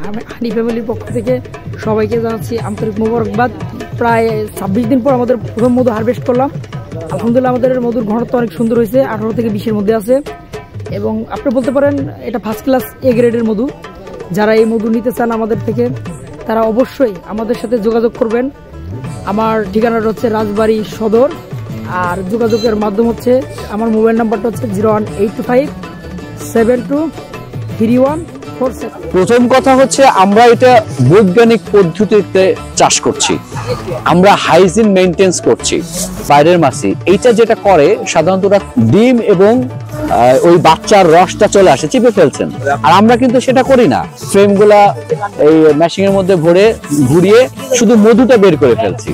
হানি ফ্যামিলির পক্ষ থেকে সবাইকে জানাচ্ছি আন্তরিক মোবারকবাদ। প্রায় 26 দিন পর আমাদের প্রথম মধু হারভেস্ট করলাম। আলহামদুলিল্লাহ আমাদের মধুর ঘনত্ব অনেক সুন্দর হয়েছে, 18 থেকে 20-এর মধ্যে আছে এবং আপনি বলতে পারেন এটা ফার্স্ট ক্লাস এ গ্রেডের মধু। যারা এই মধু নিতে চান আমাদের থেকে তারা অবশ্যই আমাদের সাথে যোগাযোগ করবেন। আমার ঠিকানাটা হচ্ছে রাজবাড়ী সদর, আর যোগাযোগের মাধ্যম হচ্ছে আমার মোবাইল নাম্বারটা হচ্ছে 01825723147। প্রথম কথা হচ্ছে আমরা এটা বৈজ্ঞানিক পদ্ধতিতে চাষ করছি, আমরা হাইজিন মেইনটেন্স করছি। বাইরের মাছি এইটা যেটা করে সাধারণত ডিম এবং ওই বাচ্চার রসটা চলে আসে, চিপে ফেলছেন, আর আমরা কিন্তু সেটা করি না। ফ্রেমগুলা এই মেশিং এর মধ্যে ভরে ঘুরিয়ে শুধু মধুটা বের করে ফেলছি।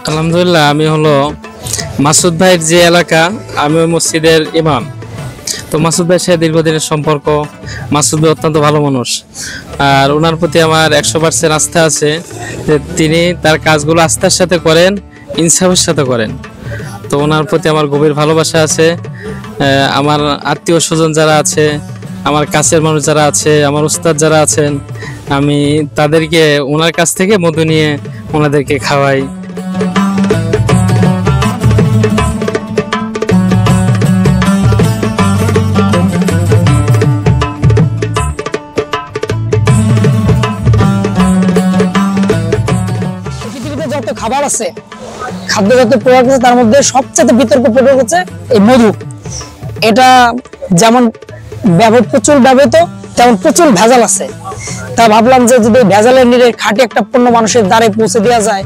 আলহামদুলিল্লাহ, আমি হলো মাসুদ ভাইয়ের যে এলাকা, আমি ওই মসজিদের ইমাম। তো মাসুদ ভাইয়ের সাথে দীর্ঘদিনের সম্পর্ক। মাসুদ ভাই অত্যন্ত ভালো মানুষ, আর ওনার প্রতি আমার 100% আস্থা আছে যে তিনি তার কাজগুলো আস্থার সাথে করেন, ইনসাফের সাথে করেন। তো ওনার প্রতি আমার গভীর ভালোবাসা আছে। আমার আত্মীয় স্বজন যারা আছে, আমার কাছের মানুষ যারা আছে, আমার উস্তাদ যারা আছেন, আমি তাদেরকে ওনার কাছ থেকে মধু নিয়ে ওনাদেরকে খাওয়াই। যত খাবার আছে, খাদ্যজাত প্রোডাক্ট আছে, তার মধ্যে সবচেয়ে বিতর্ক প্রোডাক্ট হচ্ছে এই মধু। এটা যেমন প্রচুর ব্যবহৃত, তেমন প্রচুর ভেজাল আছে। তা ভাবলাম যে যদি ভেজালের নিরে খাঁটি একটা পণ্য মানুষের দ্বারে পৌঁছে দেওয়া যায়।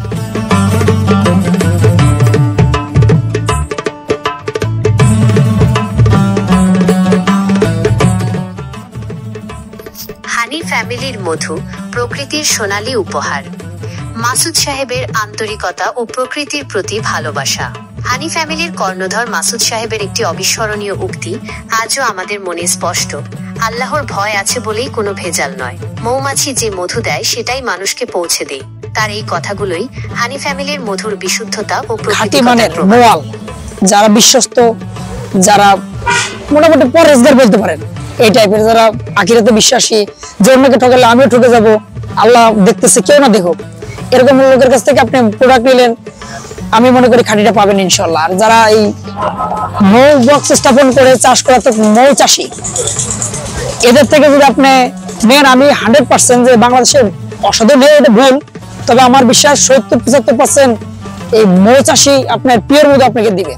হানি ফ্যামিলির মধু প্রকৃতির সোনালী উপহার। মাসুদ সাহেবের আন্তরিকতা ও প্রকৃতির প্রতি ভালোবাসা। হানি ফ্যামিলির কর্ণধর মাসুদ সাহেবের একটি অবিস্মরণীয় উক্তি আজও আমাদের মনে স্পষ্ট। আল্লাহর ভয় আছে বলেই কোনো ভেজাল নয়, মৌমাছি যে মধু দেয় সেটাই মানুষকে পৌঁছে দেয়। তার এই কথাগুলোই হানি ফ্যামিলির মধুর বিশুদ্ধতা ও প্রকৃতিমানের প্রমাণ। যারা বিশ্বস্ত, যারা মোটামুটি পরেশগার বলতে পারেন, এই টাইপের যারা আখিরাতে বিশ্বাসী, যে অন্যকে ঠকালে আমিও ঠকে যাব, আল্লাহ দেখতেছে কেউ না দেখুক, এরকম লোকের কাছ থেকে আপনি প্রোডাক্ট নিলেন, আমি মনে করি খাঁটিটা পাবেন ইনশাল্লাহ। আর যারা এই মৌ বক্স স্থাপন করে চাষ করা, তো মৌ চাষী, এদের থেকে যদি আপনি নেন, আমি 100% যে বাংলাদেশের অসাধু নিয়ে এটা ভুল, তবে আমার বিশ্বাস 70-75% এই মৌ চাষী আপনার পিওর মধু আপনাকে দিবে।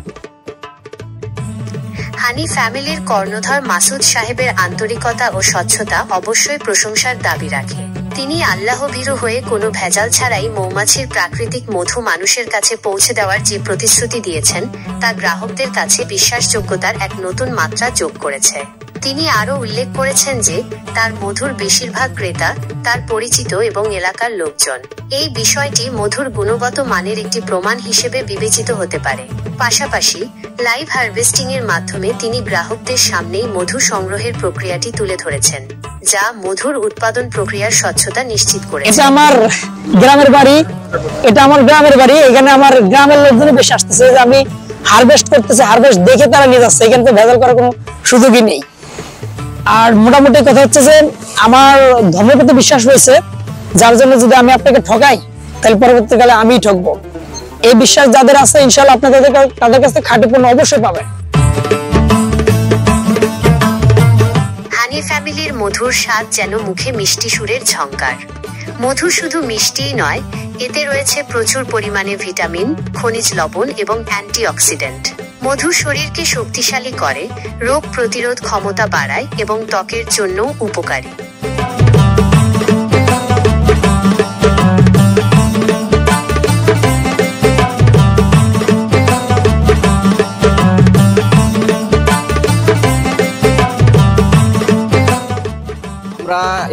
হানি ফ্যামিলির কর্ণধর মাসুদ সাহেবের আন্তরিকতা ও স্বচ্ছতা অবশ্যই প্রশংসার দাবি রাখে। তিনি আল্লাহভীরু হয়ে কোনো ভেজাল ছাড়াই মৌমাছির প্রাকৃতিক মধু মানুষের কাছে পৌঁছে দেওয়ার যে প্রতিশ্রুতি দিয়েছেন, তা গ্রাহকদের কাছে বিশ্বাসযোগ্যতার এক নতুন মাত্রা যোগ করেছে। তিনি আরও উল্লেখ করেছেন যে তার মধুর বেশিরভাগ ক্রেতা তার পরিচিত এবং এলাকার লোকজন। এই বিষয়টি মধুর গুণগত মানের একটি প্রমাণ হিসেবে বিবেচিত হতে পারে। পাশাপাশি লাইভ হারভেস্টিং এর মাধ্যমে তিনি গ্রাহকদের সামনেই মধু সংগ্রহের প্রক্রিয়াটি তুলে ধরেছেন, যা মধুর উৎপাদন প্রক্রিয়ার স্বচ্ছতা নিশ্চিত করেছে। এটা আমার গ্রামের বাড়ি, এখানে আমার গ্রামের লোকজন বেশি আসতেছে, যে আমি হারভেস্ট করতেছি, হারভেস্ট দেখে তারা নিয়ে যাচ্ছে, এখানে তো ভেজাল করার কোনো সুযোগই নেই। আর মোটামুটি কথা হচ্ছে যে আমার ধর্মের প্রতি বিশ্বাস রয়েছে, যার জন্য যদি আমি আপনাকে ঠকাই তাহলে পরবর্তীকালে আমিই ঠকবো। এই বিশ্বাস যাদের আছে, ইনশাআল্লাহ আপনাদের তাদের কাছে খাঁটি পণ্য অবশ্যই পাবেন। হানি ফ্যামিলির মধুর স্বাদ যেন মুখে মিষ্টি সুরের ঝংকার। মধু শুধু মিষ্টিই নয়, এতে রয়েছে প্রচুর পরিমাণে ভিটামিন, খনিজ লবণ এবং অ্যান্টিঅক্সিডেন্ট। মধু শরীরকে শক্তিশালী করে, রোগ প্রতিরোধ ক্ষমতা বাড়ায় এবং ত্বকের জন্যও উপকারী।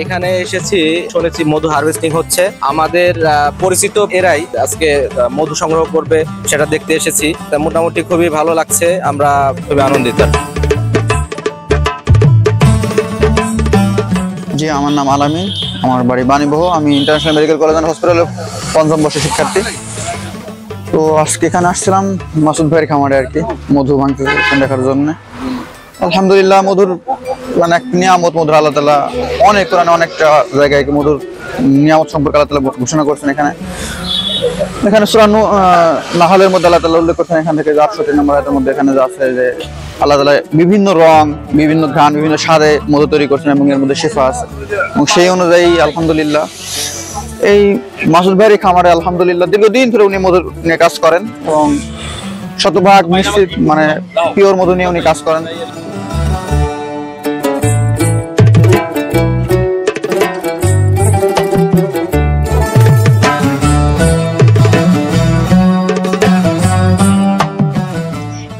এখানে এসেছি, শুনেছি মধু হারভেস্টিং হচ্ছে, আমাদের পরিচিত এরাই আজকে মধু সংগ্রহ করবে সেটা দেখতে এসেছি। মোটামুটি খুবই ভালো লাগছে, আমরা খুবই আনন্দিত। জি, আমার নাম আলামিন, আমার বাড়ি বাণীবহ, আমি ইন্টারন্যাশনাল মেডিকেল কলেজ অ্যান্ড হসপিটালের ৫ম বর্ষের শিক্ষার্থী। তো আজকে এখানে আসছিলাম মাসুদ ভাইয়ের খামারে আর কি, মধু ভাঙতে দেখার জন্য। আলহামদুলিল্লাহ, মধুর মানে এক নিয়ামত মধুর আল্লাহ তাআলা অনেক কোরআনে অনেকটা জায়গায় মধুর নিয়ামত সম্পর্কে আল্লাহ তাআলা ঘোষণা করছেন। এখানে সূরা নাহলের মধ্যে আল্লাহ তাআলা উল্লেখ করছেন, এখান থেকে 68 নম্বর আয়াতের মধ্যে এখানে যা আছে যে আল্লাহ তাআলা বিভিন্ন রং, বিভিন্ন ঘ্রাণ, বিভিন্ন স্বাদে মধু তৈরি করছেন এবং এর মধ্যে শিফা আছে। এবং সেই অনুযায়ী আলহামদুলিল্লাহ এই মাসুদ ভাইয়ের খামারে আলহামদুলিল্লাহ দীর্ঘদিন ধরে উনি মধু নিয়ে কাজ করেন এবং শতভাগ নিশ্চিত মানে পিওর মধু নিয়ে উনি কাজ করেন।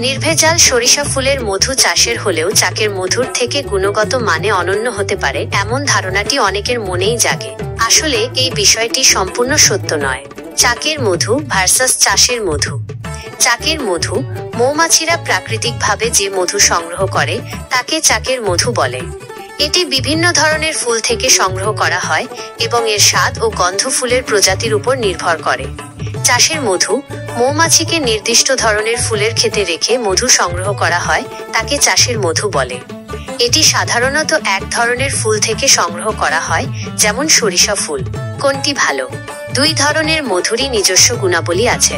নির্ভেজাল সরিষা ফুলের মধু চাষের হলেও চাকের মধুর থেকে গুণগত মানে অনন্য হতে পারে এমন ধারণাটি অনেকের মনেই জাগে। আসলে এই বিষয়টি সম্পূর্ণ সত্য নয়। চাকের মধু ভার্সাস চাষের মধু। চাকের মধু, মৌমাছিরা প্রাকৃতিকভাবে যে মধু সংগ্রহ করে তাকে চাকের মধু বলে। এটি বিভিন্ন ধরনের ফুল থেকে সংগ্রহ করা হয় এবং এর স্বাদ ও গন্ধ ফুলের প্রজাতির উপর নির্ভর করে। চাষের মধু, মৌমাছিকে নির্দিষ্ট ধরনের ফুলের ক্ষেতে রেখে মধু সংগ্রহ করা হয়, তাকে চাষের মধু বলে। এটি সাধারণত এক ধরনের ফুল থেকে সংগ্রহ করা হয়, যেমন সরিষা ফুল। কোনটি ভালো? দুই ধরনের মধুরই নিজস্ব গুণাবলী আছে।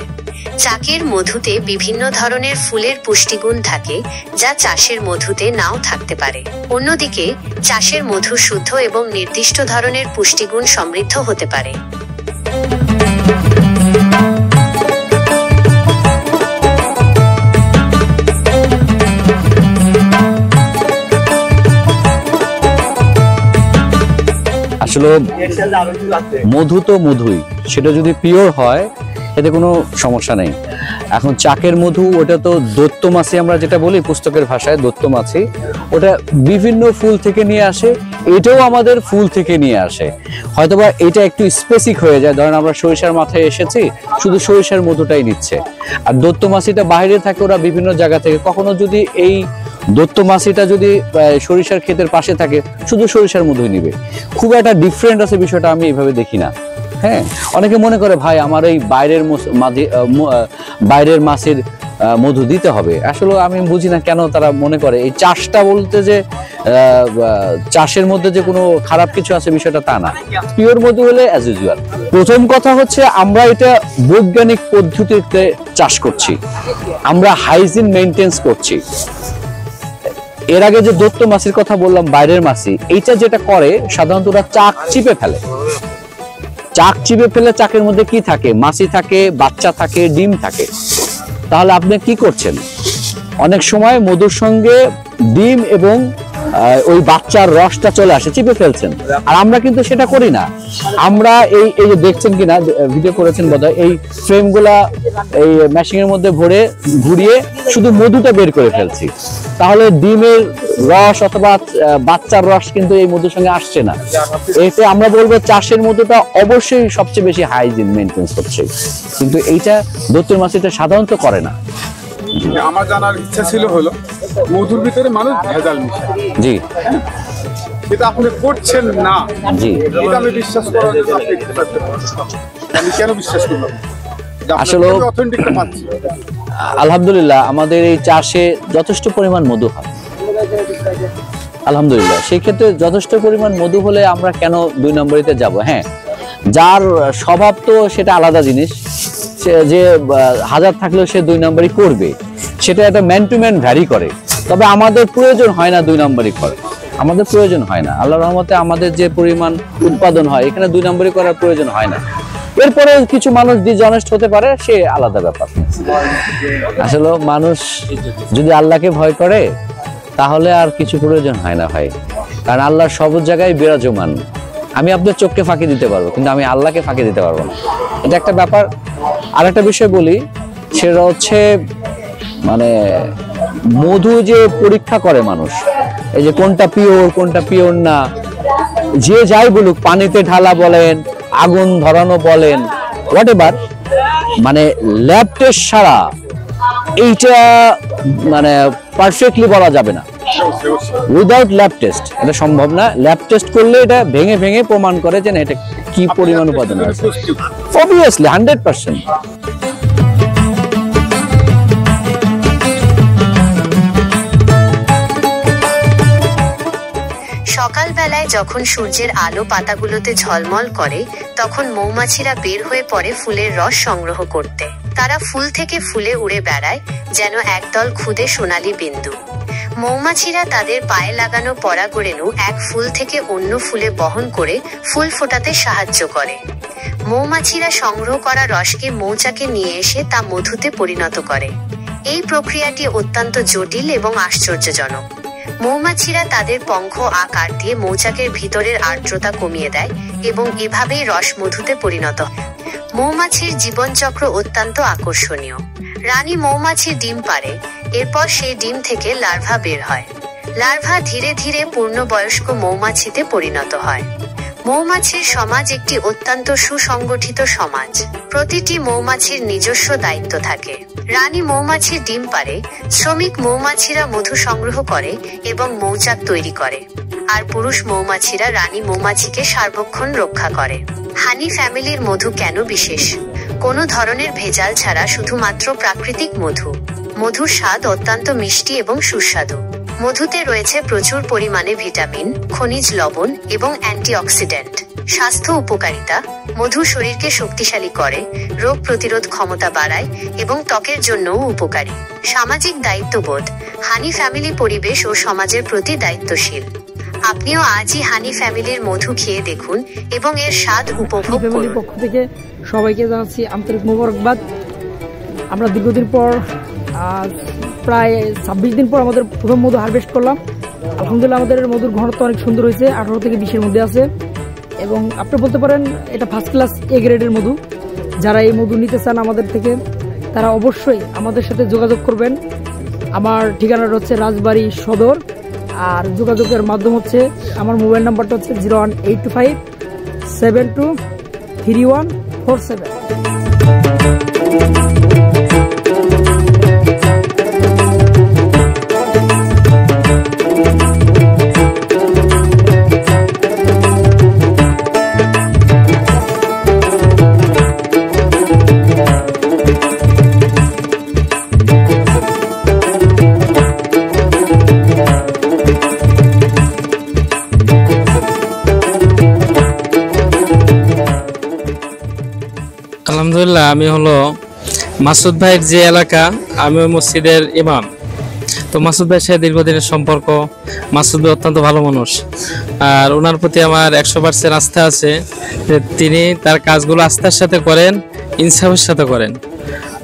চাকের মধুতে বিভিন্ন ধরনের ফুলের পুষ্টিগুণ থাকে, যা চাষের মধুতে নাও থাকতে পারে। অন্যদিকে চাষের মধু শুদ্ধ এবং নির্দিষ্ট ধরনের পুষ্টিগুণ সমৃদ্ধ হতে পারে। আসলে মধু তো মধুই, সেটা যদি পিওর হয় এতে কোনো সমস্যা নেই। এখন চাকের মধু ওটা তো দৈত্য মাছি আমরা যেটা বলি পুস্তকের ভাষায়, দৈত্য মাছি, ওটা বিভিন্ন ফুল থেকে নিয়ে আসে, এটাও আমাদের ফুল থেকে নিয়ে আসে। হয়তোবা এটা একটু স্পেসিক হয়ে যায়, ধরেন আমরা সরিষার মাথায় এসেছি শুধু সরিষার মধুটাই নিচ্ছে, আর দৈত্য মাছিটা বাইরে থাকে, ওরা বিভিন্ন জায়গা থেকে। কখনো যদি এই দৈত্য মাছিটা যদি সরিষার ক্ষেতের পাশে থাকে শুধু সরিষার মধুই নিবে। খুব একটা ডিফারেন্ট আছে বিষয়টা, আমি এইভাবে দেখি না। হ্যাঁ, অনেকে মনে করে ভাই আমার এই বাইরের মাছের মধু দিতে হবে। আসলে আমি বুঝি না কেন তারা মনে করে এই চাষটা বলতে যে চাষের মধ্যে যে কোনো খারাপ কিছু আছে বিষয়টা তা না। পিওর মধু হলে অ্যাজ ইউজুয়াল। প্রথম কথা হচ্ছে আমরা এটা বৈজ্ঞানিক পদ্ধতিতে চাষ করছি, আমরা হাইজিন মেনটেন্স করছি। এর আগে যে দৈত্য মাছির কথা বললাম, বাইরের মাছি, এইটা যেটা করে সাধারণত ওরা চাক চিপে ফেলে। চাক চিপে ফেলে চাকের মধ্যে কি থাকে? মাছি থাকে, বাচ্চা থাকে, ডিম থাকে। তাহলে আপনি কি করছেন? অনেক সময় মধুর সঙ্গে ডিম এবং ওই বাচ্চার রসটা চলে আসে, চিপে ফেলছেন। আর আমরা কিন্তু সেটা করি না। আমরা এই যে দেখছেন কিনা, ভিডিও করেছেন বোধহয়, এই ফ্রেমগুলা এই মেশিনের মধ্যে ভরে ঘুরিয়ে শুধু মধুটা বের করে ফেলছি। তাহলে ডিমের রস অথবা বাচ্চার রস কিন্তু এই মধুর সঙ্গে আসছে না। এতে আমরা বলবো চাষের মধুটা অবশ্যই সবচেয়ে বেশি হাইজিন মেনটেন্স করছে, কিন্তু এইটা দৈত্য মাছিটা সাধারণত করে না। আমার জানার ইচ্ছা ছিল হলো মধুর ভিতরে মানুষ ভেজাল মিশায়। জি, এটা আপনি করছেন না। জি, এটা আমি বিশ্বাস করার জন্য আপনি দিতে পারতেন। আমি কেন বিশ্বাস করলাম? আসলে অথেন্টিকটা পাচ্ছি। আলহামদুলিল্লাহ আমাদের এই চাষে যথেষ্ট পরিমাণ মধু হয়, আলহামদুলিল্লাহ। সেই ক্ষেত্রে যথেষ্ট পরিমাণ মধু হলে আমরা কেন 2 নম্বরিতে যাব? হ্যাঁ, যার স্বভাব তো সেটা আলাদা জিনিস, সে যে 1000 থাকলেও সে 2 নম্বরই করবে, সেটা একটা ম্যান টু ম্যান ভ্যারি করে। তবে আমাদের প্রয়োজন হয় না 2 নম্বরই করে, আমাদের প্রয়োজন হয় না। আল্লাহর রহমতে আমাদের যে পরিমাণ উৎপাদন হয় এখানে 2 নম্বরই করার প্রয়োজন হয় না। এরপরে কিছু মানুষ ডিসঅনেস্ট হতে পারে, সে আলাদা ব্যাপার। আসলে মানুষ যদি আল্লাহকে ভয় করে তাহলে আর কিছু প্রয়োজন হয় না ভাই, কারণ আল্লাহ সব জায়গায় বিরাজমান। আমি আপনার চোখকে ফাঁকি দিতে পারবো, কিন্তু আমি আল্লাহকে ফাঁকি দিতে পারবো না, এটা একটা ব্যাপার। আর একটা বিষয় বলি, সেটা হচ্ছে মানে মধু যে পরীক্ষা করে মানুষ, এই যে কোনটা পিওর কোনটা পিওর না, যে যাই বলুক, পানিতে ঢালা বলেন, আগুন ধরানো বলেন, হোয়াট এভার, মানে ল্যাব টেস্ট ছাড়া এইটা মানে পারফেক্টলি বলা যাবে না। উইদাউট ল্যাব টেস্ট এটা সম্ভব না। ল্যাব টেস্ট করলে এটা ভেঙে ভেঙে প্রমাণ করে যে না এটা কি পরিমাণ উপাদান আছে। অবভিয়াসলি 100%। সকালবেলায় যখন সূর্যের আলো পাতাগুলোতে ঝলমল করে তখন মৌমাছিরা বের হয়ে পড়ে ফুলের রস সংগ্রহ করতে। তারা ফুল থেকে ফুলে উড়ে বেড়ায় যেন একদল ক্ষুদে সোনালী বিন্দু। মৌমাছিরা তাদের পায়ে লাগানো পরাগরেণু এক ফুল থেকে অন্য ফুলে বহন করে ফুল ফোটাতে সাহায্য করে। মৌমাছিরা সংগ্রহ করা রসকে মৌচাকে নিয়ে এসে তা মধুতে পরিণত করে। এই প্রক্রিয়াটি অত্যন্ত জটিল এবং আশ্চর্যজনক। মৌমাছিরা তাদের পঙ্খ আকার দিয়ে মৌচাকের ভিতরের আর্দ্রতা কমিয়ে দেয় এবং এভাবেই রস মধুতে পরিণত হয়। মৌমাছির জীবনচক্র অত্যন্ত আকর্ষণীয়। রানী মৌমাছি ডিম পাড়ে, এরপর সেই ডিম থেকে লার্ভা বের হয়। লার্ভা ধীরে ধীরে পূর্ণবয়স্ক মৌমাছিতে পরিণত হয়। মৌমাছির সমাজ একটি অত্যন্ত সুসংগঠিত সমাজ। প্রতিটি মৌমাছির নিজস্ব দায়িত্ব থাকে। রানী মৌমাছি ডিম পাড়ে, শ্রমিক মৌমাছিরা মধু সংগ্রহ করে এবং মৌচাক তৈরি করে, আর পুরুষ মৌমাছিরা রানী মৌমাছিকে সার্বক্ষণ রক্ষা করে। হানি ফ্যামিলির মধু কেন বিশেষ? কোনো ধরনের ভেজাল ছাড়া শুধুমাত্র প্রাকৃতিক মধু। মধুর স্বাদ অত্যন্ত মিষ্টি এবং সুস্বাদু। মধুতে রয়েছে প্রচুর পরিমাণে ভিটামিন, খনিজ লবণ এবং অ্যান্টিঅক্সিডেন্ট। স্বাস্থ্য উপকারিতা: মধু শরীরকে শক্তিশালী করে, রোগ প্রতিরোধ ক্ষমতা বাড়ায় এবং ত্বকের জন্যও উপকারী। সামাজিক দায়িত্ববোধ: হানি ফ্যামিলি পরিবেশ ও সমাজের প্রতি দায়িত্বশীল। আপনিও আজই হানি ফ্যামিলির মধু খেয়ে দেখুন এবং এর স্বাদ উপভোগ করুন। পক্ষ থেকে সবাইকে জানাচ্ছি আন্তরিক মোবারকবাদ। আমরা দীর্ঘদিন পর প্রায় 26 দিন পর আমাদের প্রথম মধু হারভেস্ট করলাম। আলহামদুলিল্লাহ আমাদের মধুর ঘনত্ব অনেক সুন্দর হয়েছে, 18 থেকে 20-এর মধ্যে আছে এবং আপনি বলতে পারেন এটা ফার্স্ট ক্লাস এ গ্রেডের মধু। যারা এই মধু নিতে চান আমাদের থেকে তারা অবশ্যই আমাদের সাথে যোগাযোগ করবেন। আমার ঠিকানাটা হচ্ছে রাজবাড়ী সদর, আর যোগাযোগের মাধ্যম হচ্ছে আমার মোবাইল নাম্বারটা হচ্ছে 01825723147। আলহামদুলিল্লাহ, আমি হলো মাসুদ ভাইয়ের যে এলাকা, আমি ওই মসজিদের ইমাম। তো মাসুদ ভাইয়ের সাথে দীর্ঘদিনের সম্পর্ক। মাসুদ ভাই অত্যন্ত ভালো মানুষ, আর ওনার প্রতি আমার 100% আস্থা আছে যে তিনি তার কাজগুলো আস্থার সাথে করেন, ইনসাফের সাথে করেন।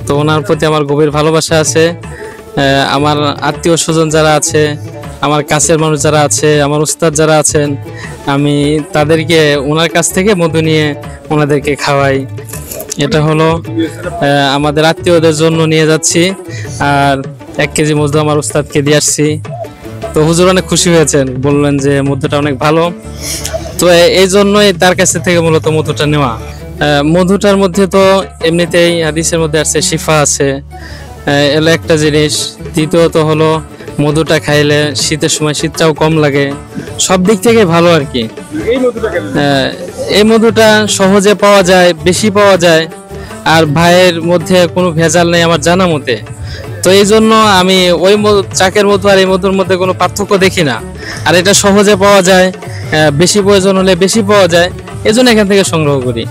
তো ওনার প্রতি আমার গভীর ভালোবাসা আছে। আমার আত্মীয় স্বজন যারা আছে, আমার কাছের মানুষ যারা আছে, আমার উস্তাদ যারা আছেন, আমি তাদেরকে ওনার কাছ থেকে মধু নিয়ে ওনাদেরকে খাওয়াই। এটা হলো আমাদের আত্মীয়দের জন্য নিয়ে যাচ্ছি, আর 1 কেজি মধু আমার উস্তাদকে দিয়ে আসছি। তো হুজুর অনেক খুশি হয়েছেন, বললেন যে মধুটা অনেক ভালো। তো এই জন্যই তার কাছ থেকে মূলত মধুটা নেওয়া। মধুটার মধ্যে তো এমনিতেই হাদিসের মধ্যে আছে শিফা আছে, এলো একটা জিনিস। দ্বিতীয়ত হলো মধুটা খাইলে শীতের সময় শীতটাও কম লাগে, সব দিক থেকে ভালো আর কি। এই মধুটা সহজে পাওয়া যায়, বেশি পাওয়া যায়, আর ভাইয়ের মধ্যে কোনো ভেজাল নেই আমার জানা মতে। তো এই জন্য আমি ওই চাকের মধু আর এই মধুর মধ্যে কোনো পার্থক্য দেখি না। আর এটা সহজে পাওয়া যায়, বেশি প্রয়োজন হলে বেশি পাওয়া যায়, এজন্য এখান থেকে সংগ্রহ করি।